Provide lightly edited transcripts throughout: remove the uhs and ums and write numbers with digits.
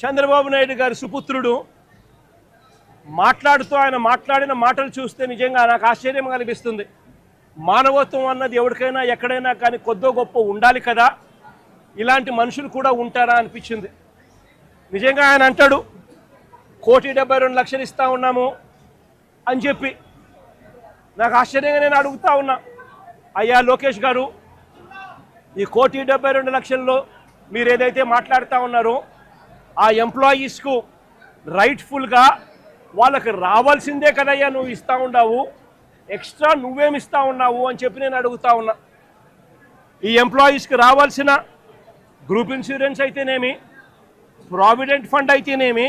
చంద్రబాబు నాయుడు గారి సుపుత్రుడు మాట్లాడుతూ ఆయన మాట్లాడిన మాటలు చూస్తే నిజంగా నాకు ఆశ్చర్యం కనిపిస్తుంది. మానవత్వం అన్నది ఎవరికైనా ఎక్కడైనా కానీ కొద్దో గొప్ప ఉండాలి కదా, ఇలాంటి మనుషులు కూడా ఉంటారా అనిపించింది. నిజంగా ఆయన అంటాడు 1,72,00,000 ఇస్తా ఉన్నాము అని చెప్పి. నాకు ఆశ్చర్యంగా నేను అడుగుతా ఉన్నా, అయ్యా లోకేష్ గారు, ఈ 1,72,00,000లో మీరు ఏదైతే మాట్లాడుతూ ఉన్నారో ఆ ఎంప్లాయీస్కు రైట్ఫుల్గా వాళ్ళకి రావాల్సిందే కదయ్యా నువ్వు ఇస్తూ ఉన్నావు, ఎక్స్ట్రా నువ్వేమి ఇస్తూ ఉన్నావు అని చెప్పి నేను అడుగుతా ఉన్నా. ఈ ఎంప్లాయీస్కి రావాల్సిన గ్రూప్ ఇన్సూరెన్స్ అయితేనేమి, ప్రావిడెంట్ ఫండ్ అయితేనేమి,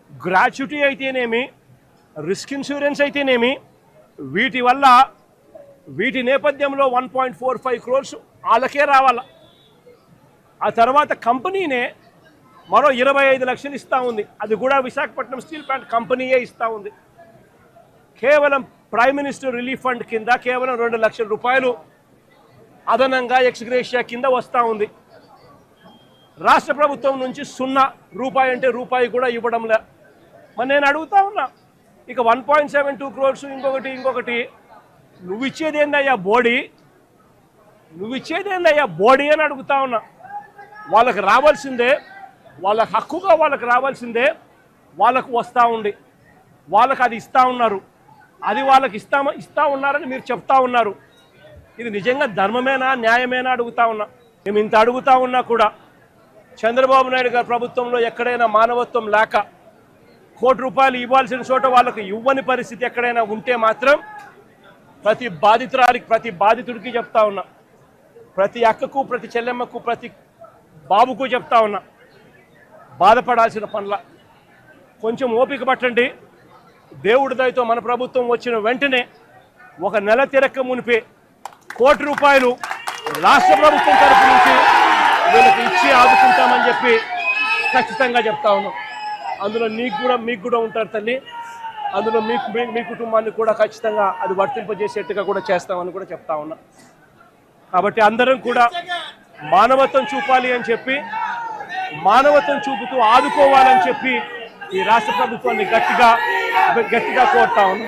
గ్రాట్యుటీ అయితేనేమి, రిస్క్ ఇన్సూరెన్స్ అయితేనేమి, వీటి నేపథ్యంలో 1.45 crores వాళ్ళకే రావాలా. ఆ తర్వాత కంపెనీనే మరో 25 లక్షలు ఇస్తూ ఉంది. అది కూడా విశాఖపట్నం స్టీల్ ప్లాంట్ కంపెనీయే ఇస్తూ ఉంది. కేవలం ప్రైమ్ మినిస్టర్ రిలీఫ్ ఫండ్ కింద కేవలం 2 లక్షల రూపాయలు అదనంగా ఎక్స్గ్రేషియా కింద వస్తూ ఉంది. రాష్ట్ర ప్రభుత్వం నుంచి 0 రూపాయి అంటే రూపాయి కూడా ఇవ్వడంలే. మరి నేను అడుగుతా ఉన్నా, ఇక 1.72 crores ఇంకొకటి నువ్వు ఇచ్చేదేందయ్యా బోడీ, అని అడుగుతా ఉన్నా. వాళ్ళకి రావాల్సిందే, వాళ్ళ హక్కుగా వాళ్ళకి రావాల్సిందే, వాళ్ళకు వస్తూ ఉంది, వాళ్ళకి అది ఇస్తూ ఉన్నారు, అది వాళ్ళకి ఇస్తూ ఉన్నారని మీరు చెప్తా ఉన్నారు. ఇది నిజంగా ధర్మమేనా, న్యాయమేనా అడుగుతా ఉన్నా. మేము ఇంత అడుగుతా ఉన్నా కూడా చంద్రబాబు నాయుడు గారి ప్రభుత్వంలో ఎక్కడైనా మానవత్వం లేక 1 కోటి రూపాయలు ఇవ్వాల్సిన చోట వాళ్ళకు ఇవ్వని పరిస్థితి ఎక్కడైనా ఉంటే మాత్రం ప్రతి బాధితుడికి చెప్తా ఉన్నా, ప్రతి అక్కకు, ప్రతి చెల్లెమ్మకు, ప్రతి బాబుకు చెప్తా ఉన్నా, బాధపడాల్సిన పనుల కొంచెం ఓపిక పట్టండి. దేవుడి దయతో మన ప్రభుత్వం వచ్చిన వెంటనే 1 నెల తిరక్క మునిపే 1 కోటి రూపాయలు రాష్ట్ర ప్రభుత్వం తరఫు నుంచి వీళ్ళకి ఇచ్చి ఆదుకుంటామని చెప్పి ఖచ్చితంగా చెప్తా ఉన్నాం. అందులో మీకు కూడా ఉంటారు తల్లి, అందులో మీ కుటుంబాన్ని కూడా ఖచ్చితంగా అది వర్తింపజేసేట్టుగా కూడా చేస్తామని కూడా చెప్తా ఉన్నా. కాబట్టి అందరం కూడా మానవత్వం చూపాలి అని చెప్పి, మానవత్వం చూపుతూ ఆదుకోవాలని చెప్పి ఈ రాష్ట్ర ప్రభుత్వాన్ని గట్టిగా కోరుతా ఉన్నాం.